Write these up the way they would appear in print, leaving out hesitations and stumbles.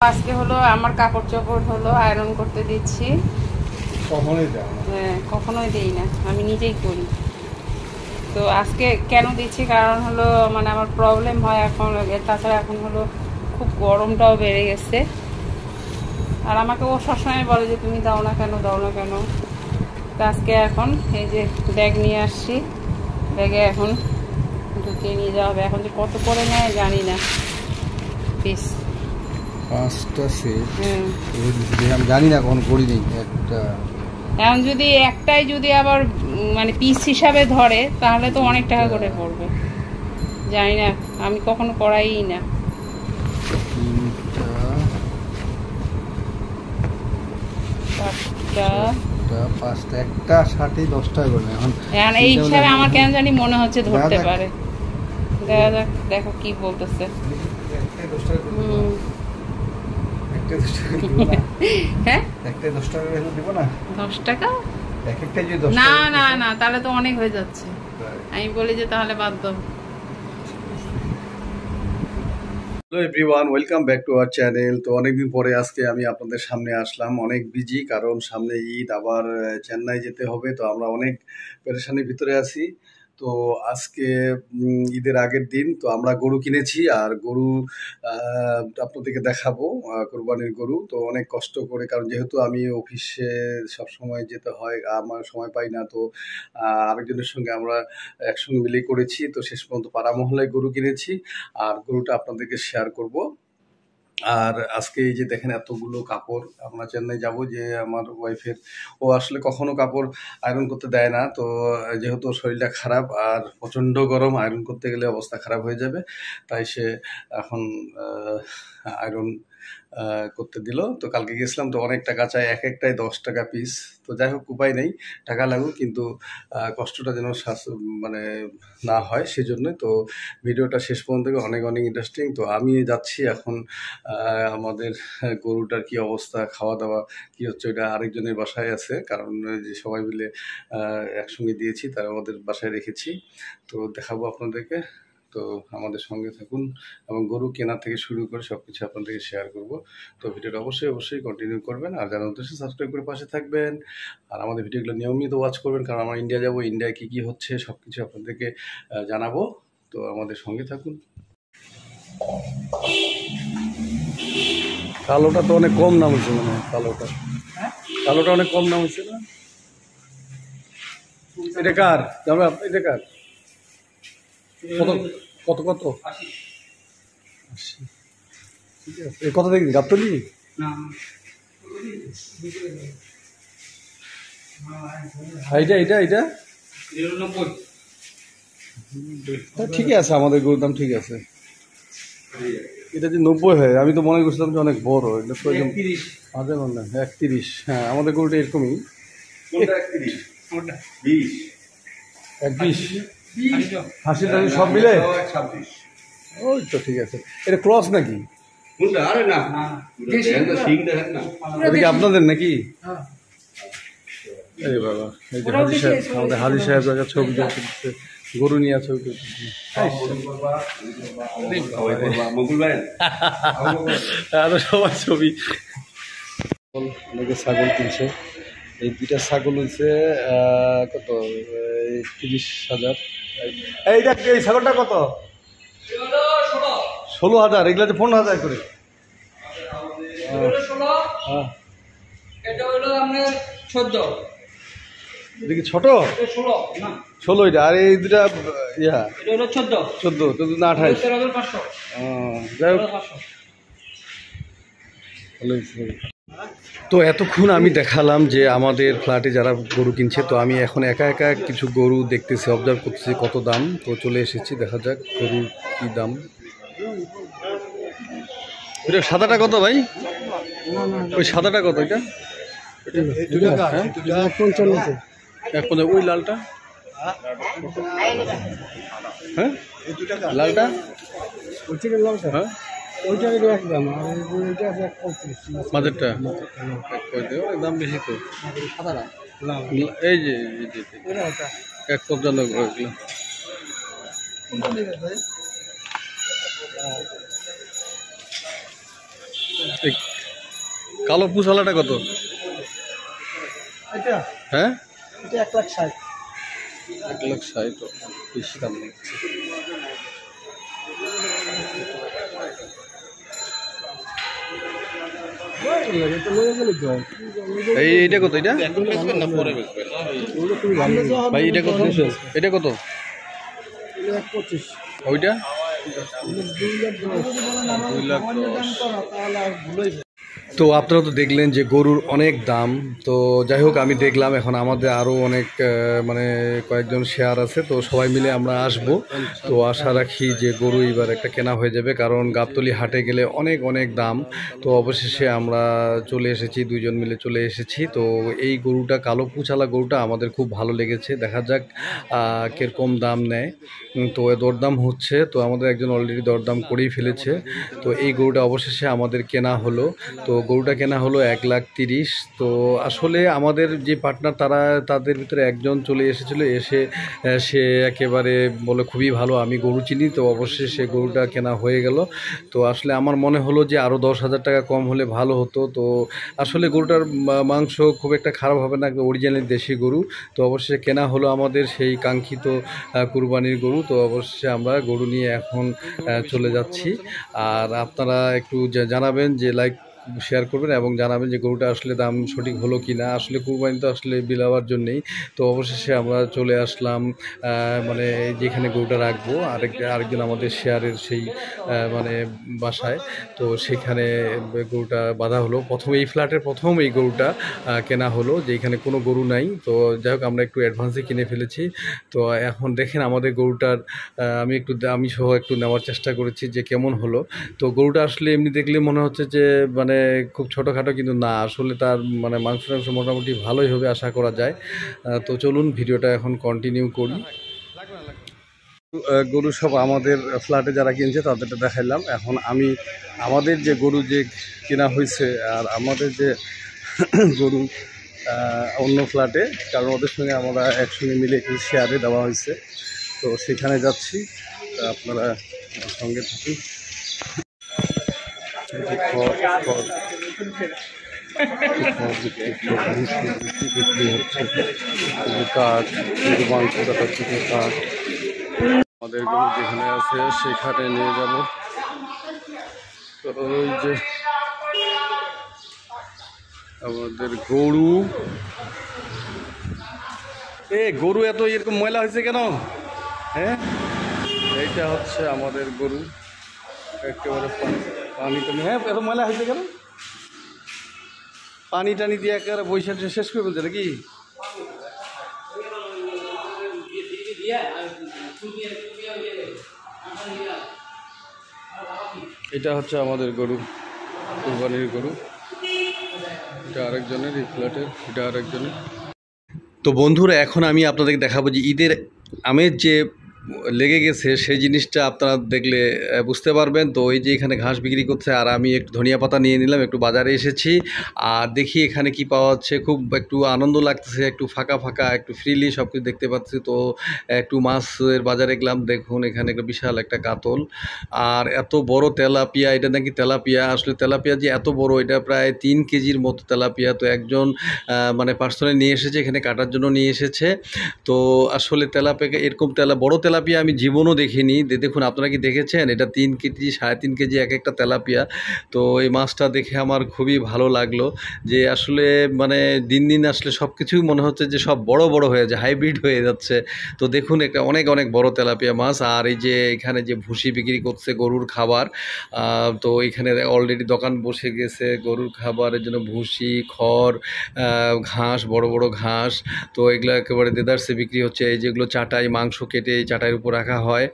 আজকে হলো আমার কাপড় চোপড় হলো আয়রন করতে দিচ্ছি। হ্যাঁ, কখনোই দিই না, আমি নিজেই করি। তো আজকে কেন দিচ্ছি, কারণ হলো মানে আমার প্রবলেম হয় এখন, তাছাড়া এখন হলো খুব গরমটাও বেড়ে গেছে। আর আমাকে ও সবসময় বলে যে তুমি দাও না কেন, দাও না কেন। তো আজকে এখন এই যে ব্যাগ নিয়ে আসছি, ব্যাগে এখন ঢুকিয়ে নিয়ে যাওয়া হবে। এখন যে কত করে নেয় জানি না পিস। 5টা সেট আমি জানি না, কখন করিনি একটা। এখন যদি একটাই যদি আবার মানে পিস হিসাবে ধরে তাহলে তো অনেক টাকা করে পড়বে। জানি না, আমি কখনো করাই না। 5টা, একটা শার্টে 10 টাকা করে। এখন এই হিসাবে আমার কেন জানি মনে হচ্ছে ধরতে পারে। দেখা যাক, দেখো কি বলতেছে। হ্যাঁ, 10 টাকা দিব না। 10 টাকা না না না, তাহলে তো অনেক হয়ে যাচ্ছে। আমি বলি যে তাহলে বাদ দাও। Hello everyone, welcome back to our channel. তো অনেকদিন পরে আজকে আমি আপনাদের সামনে আসলাম, অনেক বিজি, কারণ সামনে ঈদ, আবার চেন্নাই যেতে হবে। তো আমরা অনেক পেরেশানির ভিতরে আছি। তো আজকে ঈদের আগের দিন, তো আমরা গরু কিনেছি, আর গরু আপনাদেরকে দেখাবো, কোরবানির গরু। তো অনেক কষ্ট করে, কারণ যেহেতু আমি অফিসে সবসময় যেতে হয়, আমার সময় পাই না। তো আরেকজনের সঙ্গে আমরা একসঙ্গে মিলে করেছি। তো শেষ পর্যন্ত পাড়া মহল্লায় গরু কিনেছি, আর গরুটা আপনাদেরকে শেয়ার করব। আর আজকে এই যে দেখেন এতগুলো কাপড়, আমরা চেন্নাই যাব, যে আমার ওয়াইফের, ও আসলে কখনো কাপড় আয়রন করতে দেয় না। তো যেহেতু শরীরটা খারাপ আর প্রচণ্ড গরম, আয়রন করতে গেলে অবস্থা খারাপ হয়ে যাবে, তাই সে এখন আয়রন করতে দিল। তো কালকে গেছিলাম, তো অনেক টাকা চাই, এক একটাই 10 টাকা পিস। তো যাই হোক, উপায় নেই, টাকা লাগুক, কিন্তু কষ্টটা যেন মানে না হয়, সেজন্যই। তো ভিডিওটা শেষ পর্যন্ত অনেক অনেক ইন্টারেস্টিং। তো আমি যাচ্ছি এখন আমাদের গরুটার কি অবস্থা, খাওয়া দাওয়া কি হচ্ছে, এটা আরেকজনের বাসায় আছে, কারণ যে সবাই মিলে একসঙ্গে দিয়েছি, তারা আমাদের বাসায় রেখেছি। তো দেখাবো আপনাদেরকে। তো আমাদের সঙ্গে থাকুন, এবং গরু কেনা থেকে শুরু করে সব কিছু আপনাদেরকে শেয়ার করব। তো ভিডিওটা অবশ্যই কন্টিনিউ করবেন, আর জানার উদ্দেশ্যে সাবস্ক্রাইব করে পাশে থাকবেন, আর আমাদের ভিডিওগুলো নিয়মিত ওয়াচ করবেন, কারণ আমরা ইন্ডিয়া যাব, ইন্ডিয়ায় কী কী হচ্ছে সব কিছু আপনাদেরকে জানাবো। তো আমাদের সঙ্গে থাকুন। কালোটা তো অনেক কম দাম হচ্ছে, মানে কালোটা অনেক কম দাম হচ্ছে না? এটা কার? এটা কার? কত কত কত? 80। ঠিক আছে, কত দেখবি গাবতলি? এইটা এটা এটা ঠিকই আছে, আমাদের গরুর দাম ঠিক আছে। এটা যে 90 হয়, আমি তো মনে করছিলাম যে অনেক বড়। এটা তো একদম 31। হ্যাঁ, আমাদের গরুটা এরকমই। 120 80 সব মিলে 26। ওই তো ঠিক আছে। এটা ক্রস নাকি? আপনাদের নাকি? এই বাবা, এই যে হাজি সাহেব, আমাদের হাজি সাহেব ছবি তুলছে, গরু নিয়ে ছবি তুলছে। সবার ছবি। অনেকে ছাগল কিনছে। এই 2টা ছাগল হচ্ছে কত, 30,000। এইটা এই ছাগলটা কত? 16,000। এগুলা যে 15,000 করে। এটা কি ছোট? 16 এটা, আর এই 2টা 14 না 28? যাই হোক, তো এতক্ষণ আমি দেখালাম যে আমাদের ফ্ল্যাটে যারা গরু কিনছে। তো আমি এখন একা একা কিছু গরু দেখতেছি, অবজার্ভ করতেছি কত দাম। তো চলে এসেছি, দেখা যাক গরুর কী দাম। এটা সাদাটা কত ভাই? ওই সাদাটা কত? এটা 155। ওই লালটা? হ্যাঁ, লালটা? হ্যাঁ, মাঝেরটা দাম বেশি তো। এই যে 155। এই কালো পুষালাটা কত? এটা হ্যাঁ, এটা 1,60,000। 1,60,000 বেশি দাম লাগছে। এইটা কত? এটা ভাই এটা কত? এটা কত? 1,25,000। ওইটা 2,10,000। তো আপনারা তো দেখলেন যে গরুর অনেক দাম। তো যাই হোক, আমি দেখলাম এখন আমাদের আরও অনেক মানে কয়েকজন শেয়ার আছে, তো সবাই মিলে আমরা আসব। তো আশা রাখি যে গরু এবার একটা কেনা হয়ে যাবে, কারণ গাবতলী হাটে গেলে অনেক অনেক দাম। তো অবশেষে আমরা চলে এসেছি, দুইজন মিলে চলে এসেছি। তো এই গরুটা, কালো পুছালা গরুটা আমাদের খুব ভালো লেগেছে। দেখা যাক কীরকম দাম নেয়। তো দরদাম হচ্ছে, তো আমাদের একজন অলরেডি দরদাম করেই ফেলেছে। তো এই গরুটা অবশেষে আমাদের কেনা হলো। তো গরুটা কেনা হলো 1,30,000। তো আসলে আমাদের যে পার্টনার তাদের ভিতরে একজন চলে এসেছিলো, এসে সে একেবারে বলে খুবই ভালো, আমি গরু চিনি। তো অবশ্যই সে গরুটা কেনা হয়ে গেল। তো আসলে আমার মনে হলো যে আরও 10,000 টাকা কম হলে ভালো হতো। তো আসলে গরুটার মাংস খুব একটা খারাপ হবে না, অরিজিনালি দেশি গরু। তো অবশ্যই কেনা হলো আমাদের সেই কাঙ্ক্ষিত কুরবানির গরু। তো অবশ্যই আমরা গরু নিয়ে এখন চলে যাচ্ছি। আর আপনারা একটু জানাবেন যে লাইক শেয়ার করবেন এবং জানাবেন যে গরুটা আসলে দাম সঠিক হলো কি না। আসলে কুরবানি তো আসলে বিলাবার জন্যেই। তো অবশেষে আমরা চলে আসলাম মানে যেখানে গরুটা রাখবো, আরেকজন আমাদের শেয়ারের সেই মানে বাসায়। তো সেখানে গরুটা বাঁধা হলো। এই ফ্ল্যাটের প্রথম এই গরুটা কেনা হলো, যে এখানে কোনো গরু নাই। তো যাই হোক, আমরা একটু অ্যাডভান্সে কিনে ফেলেছি। তো এখন দেখেন আমাদের গরুটার আমি সহ একটু নেওয়ার চেষ্টা করেছি যে কেমন হলো। তো গরুটা আসলে এমনি দেখলে মনে হচ্ছে যে মানে খুব ছোটোখাটো, কিন্তু না, আসলে তার মানে মাংস মোটামুটি ভালোই হবে আশা করা যায়। তো চলুন ভিডিওটা এখন কন্টিনিউ করি। গরু সব আমাদের ফ্ল্যাটে যারা কিনছে তাদেরটা দেখাইলাম। এখন আমি আমাদের যে গরু যে কেনা হয়েছে, আর আমাদের যে গরু অন্য ফ্ল্যাটে, কারণ ওদের সঙ্গে আমরা একসঙ্গে মিলে একটু শেয়ারে দেওয়া হয়েছে। তো সেখানে যাচ্ছি, আপনারা সঙ্গে থাকুন। আমাদের গরু যেখানে আছে সেখানে নিয়ে যাব। তো ওই যে আমাদের গরু, গরু এত এরকম ময়লা হয়েছে কেন? হ্যাঁ, এইটা হচ্ছে আমাদের গরু, একেবারে পানি টানি। হ্যাঁ, এত ময়লা হয়েছে কেন? পানি টানি দিয়ে একেবারে বৈশাখ শেষ করে বলছে নাকি? এটা হচ্ছে আমাদের গরু, কুরবানির গরু। এটা আরেকজনের, এই ফ্ল্যাটের, এটা আরেকজনের। তো বন্ধুরা, এখন আমি আপনাদেরকে দেখাবো যে ঈদের আমেজ যে লেগে গেছে সেই জিনিসটা আপনারা দেখলে বুঝতে পারবেন। তো এই যে এখানে ঘাস বিক্রি করছে, আর আমি একটু ধনিয়া পাতা নিয়ে নিলাম, একটু বাজারে এসেছি আর দেখি এখানে কি পাওয়া যাচ্ছে। খুব একটু আনন্দ লাগতেছে, একটু ফাঁকা ফাঁকা, একটু ফ্রিলি সব কিছু দেখতে পাচ্ছি। তো একটু মাছের বাজারে গেলাম, দেখুন এখানে একটা বিশাল একটা কাতল, আর এত বড় তেলাপিয়া। এটা নাকি তেলাপিয়া, আসলে তেলাপিয়া যে এত বড়, এটা প্রায় 3 কেজির মতো তেলাপিয়া। তো একজন মানে পার্সোনালি নিয়ে এসেছে, এখানে কাটার জন্য নিয়ে এসেছে। তো আসলে তেলাপিয়া, এরকম বড় তেলাপিয়া আমি জীবনও দেখিনি। দেখুন, আপনারা কি দেখেছেন? এটা 3 কেজি 3.5 কেজি এক একটা তেলাপিয়া। তো এই মাছটা দেখে আমার খুবই ভালো লাগলো, যে আসলে মানে দিন দিন আসলে সব কিছুই মনে হচ্ছে যে সব বড় বড় হয়ে যায়, হাইব্রিড হয়ে যাচ্ছে। তো দেখুন, একটা অনেক অনেক বড় তেলাপিয়া মাছ। আর এই যে এখানে যে ভুসি বিক্রি করছে, গরুর খাবার। তো এখানে অলরেডি দোকান বসে গেছে গরুর খাবারের জন্য, ভুসি, খড়, ঘাস, বড় বড় ঘাস। তো এগুলো একেবারে দেদারসে বিক্রি হচ্ছে। এই যেগুলো চাটাই, মাংস কেটে এই চাটাইয়ের উপর রাখা হয়।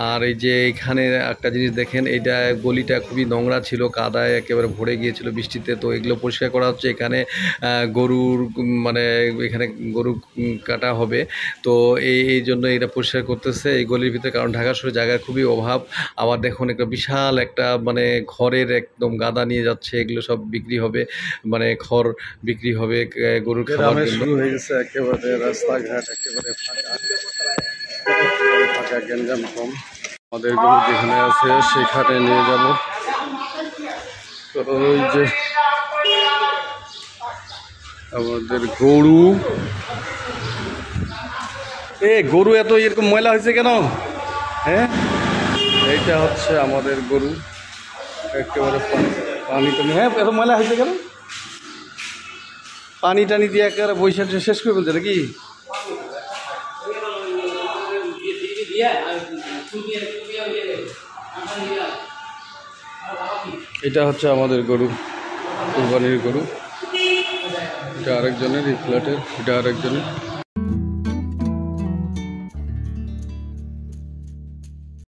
আর এই যে এখানে একটা জিনিস দেখেন, এইটা গলিটা খুবই নোংরা ছিল, কাদায় একেবারে ভরে গিয়েছিল বৃষ্টিতে। তো এগুলো পরিষ্কার করা হচ্ছে। এখানে গরুর মানে এখানে গরু কাটা হবে, তো এই জন্য এটা পরিষ্কার করতেছে এই গলির ভিতরে, কারণ ঢাকা শহরে জায়গার খুবই অভাব। আবার দেখুন, একটা বিশাল একটা মানে খড়ের একদম গাদা নিয়ে যাচ্ছে, এগুলো সব বিক্রি হবে, মানে খড় বিক্রি হবে গরুর খাবার জন্য। শুরু হয়ে গেছে একেবারে রাস্তাঘাট একেবারে ফাঁকা, ফাঁকা, গ্যাঞ্জাম কম। আমাদের গরু যেখানে আছে সেখানে নিয়ে যাব। তো ওই যে আমাদের গরু, গরু এত এরকম ময়লা হয়েছে কেন? হ্যাঁ, এইটা হচ্ছে আমাদের গরু, একেবারে পানি টানি, হ্যাঁ এত ময়লা হয়েছে কেন? পানি টানি দিয়ে একেবারে বৈশাখ শেষ করে ফেলছে নাকি? এটা হচ্ছে আমাদের গরু, কুরবানির গরু। এটা আরেকজনের, এই ফ্ল্যাটের, এটা আরেকজনের।